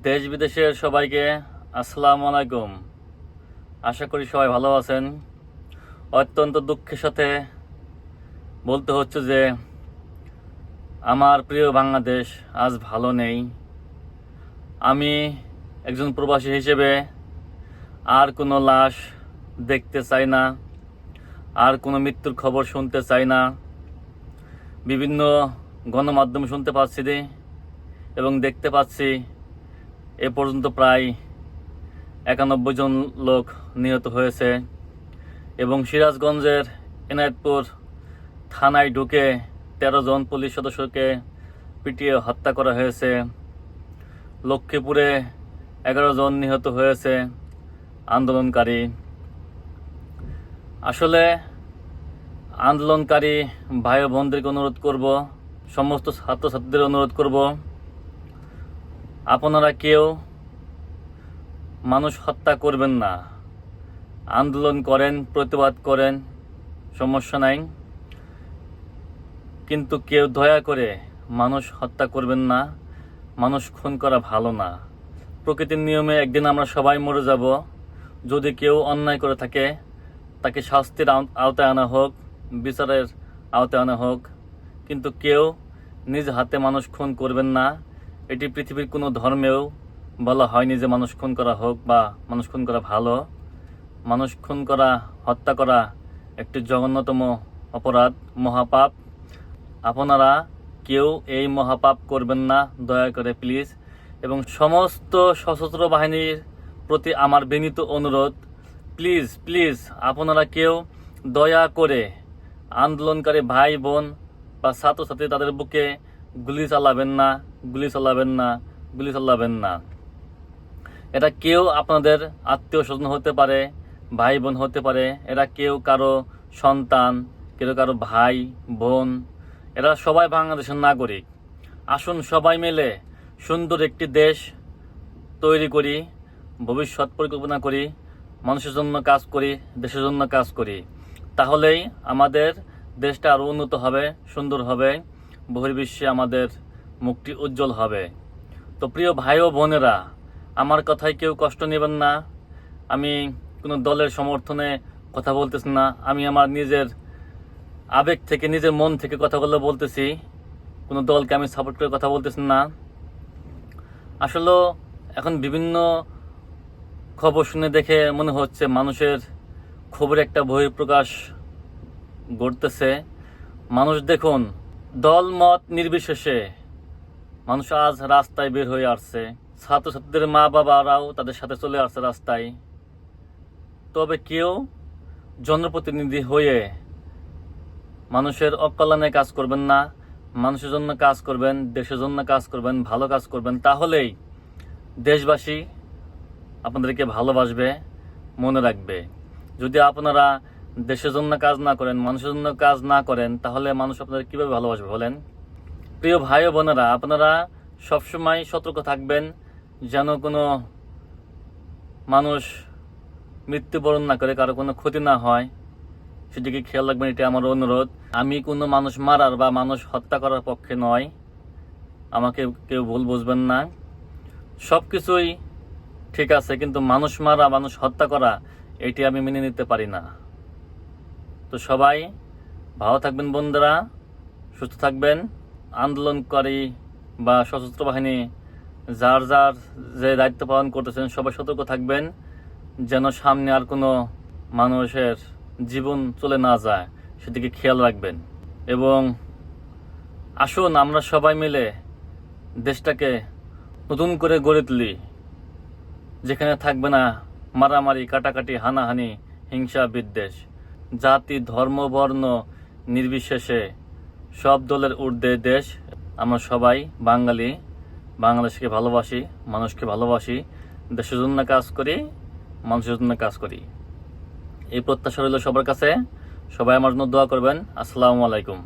দেশ বিদেশের সবাইকে আসসালামু আলাইকুম। আশা করি সবাই ভালো আছেন। অত্যন্ত দুঃখের সাথে বলতে হচ্ছে যে আমার প্রিয় বাংলাদেশ আজ ভালো নেই। আমি একজন প্রবাসী হিসেবে আর কোনো লাশ দেখতে চাই না, আর কোনো মৃত্যুর খবর শুনতে চাই না। বিভিন্ন গণমাধ্যম শুনতে পাচ্ছি এবং দেখতে পাচ্ছি এ পর্যন্ত প্রায় 91 জন লোক নিহত হয়েছে এবং সিরাজগঞ্জের এনায়েতপুর থানায় ঢুকে 13 জন পুলিশ সদস্যকে পিটিয়ে হত্যা করা হয়েছে। লক্ষ্মীপুরে 11 জন নিহত হয়েছে আন্দোলনকারী। আসলে আন্দোলনকারী ভাই বোনদেরকে অনুরোধ করব, সমস্ত ছাত্রছাত্রীদের অনুরোধ করব, আপনারা কেউ মানুষ হত্যা করবেন না। আন্দোলন করেন, প্রতিবাদ করেন, সমস্যা নাই, কিন্তু কেউ দয়া করে মানুষ হত্যা করবেন না। মানুষ খুন করা ভালো না। প্রকৃতির নিয়মে একদিন আমরা সবাই মরে যাব। যদি কেউ অন্যায় করে থাকে তাকে শাস্তির আওতায় আনা হোক, বিচারের আওতায় আনা হোক, কিন্তু কেউ নিজ হাতে মানুষ খুন করবেন না। এটি পৃথিবীর কোনো ধর্মেও বলা হয়নি যে মানুষ খুন করা হোক বা মানুষ খুন করা ভালো। মানুষ খুন করা, হত্যা করা একটি জঘন্যতম অপরাধ, মহাপাপ। আপনারা কেউ এই মহাপাপ করবেন না দয়া করে প্লিজ। এবং সমস্ত সশস্ত্র বাহিনীর প্রতি আমার বিনীত অনুরোধ, প্লিজ প্লিজ আপনারা কেউ দয়া করে আন্দোলনকারী ভাই বোন বা ছাত্রছাত্রী তাদের বুকে গুলি চালাবেন না, গুলি চালাবেন না, গুলি চালাবেন না। এটা কেউ আপনাদের আত্মীয় স্বজন হতে পারে, ভাই বোন হতে পারে, এরা কেউ কারো সন্তান, কেউ কারো ভাই বোন, এরা সবাই বাংলাদেশের নাগরিক। আসুন সবাই মিলে সুন্দর একটি দেশ তৈরি করি, ভবিষ্যৎ পরিকল্পনা করি, মানুষের জন্য কাজ করি, দেশের জন্য কাজ করি। তাহলেই আমাদের দেশটা আরও উন্নত হবে, সুন্দর হবে, বহির্বিশ্বে আমাদের মুখটি উজ্জ্বল হবে। তো প্রিয় ভাই ও বোনেরা, আমার কথায় কেউ কষ্ট নেবেন না। আমি কোনো দলের সমর্থনে কথা বলতেছি না। আমি আমার নিজের আবেগ থেকে, নিজের মন থেকে কথাগুলো বলতেছি। কোনো দলকে আমি সাপোর্ট করে কথা বলতেছি না। আসলে এখন বিভিন্ন খবর শুনে দেখে মনে হচ্ছে মানুষের খবর একটা বহিঃপ্রকাশ ঘটতেছে। মানুষ দেখুন, দল মত নির্বিশেষে মানুষ আজ রাস্তায় বের হয়ে আসছে। ছাত্রছাত্রীদের মা বাবারাও তাদের সাথে চলে আসছে রাস্তায়। তবে কেউ জনপ্রতিনিধি হয়ে মানুষের অকল্যাণে কাজ করবেন না। মানুষের জন্য কাজ করবেন, দেশের জন্য কাজ করবেন, ভালো কাজ করবেন। তাহলেই দেশবাসী আপনাদেরকে ভালোবাসবে, মনে রাখবে। যদি আপনারা দেশের জন্য কাজ না করেন, মানুষের জন্য কাজ না করেন, তাহলে মানুষ আপনাদের কীভাবে ভালোবাসবে বলেন? প্রিয় ভাই ও বোনেরা, আপনারা সবসময় সতর্ক থাকবেন যেন কোনো মানুষ মৃত্যুবরণ না করে, কারো কোনো ক্ষতি না হয়, সেদিকে খেয়াল রাখবেন। এটা আমার অনুরোধ। আমি কোনো মানুষ মারার বা মানুষ হত্যা করার পক্ষে নয়, আমাকে কেউ ভুল বুঝবেন না। সব কিছুই ঠিক আছে, কিন্তু মানুষ মারা, মানুষ হত্যা করা, এটি আমি মেনে নিতে পারি না। তো সবাই ভালো থাকবেন বন্ধুরা, সুস্থ থাকবেন। আন্দোলনকারী বা সশস্ত্র বাহিনী যার যার যে দায়িত্ব পালন করতেছেন, সবাই সতর্ক থাকবেন যেন সামনে আর কোনো মানুষের জীবন চলে না যায়, সেদিকে খেয়াল রাখবেন। এবং আসুন আমরা সবাই মিলে দেশটাকে নতুন করে গড়ে তুলি, যেখানে থাকবে না মারামারি, কাটাকাটি, হানাহানি, হিংসা, বিদ্বেষ। জাতি, ধর্ম, বর্ণ নির্বিশেষে সব দলের ঊর্ধ্বে দেশ। আমরা সবাই বাঙালি, বাংলাদেশকে ভালোবাসি, মানুষকে ভালোবাসি, দেশের জন্য কাজ করি, মানুষের জন্য কাজ করি। এই প্রত্যাশা রইল সবার কাছে। সবাই আমার জন্য দোয়া করবেন। আসসালামু আলাইকুম।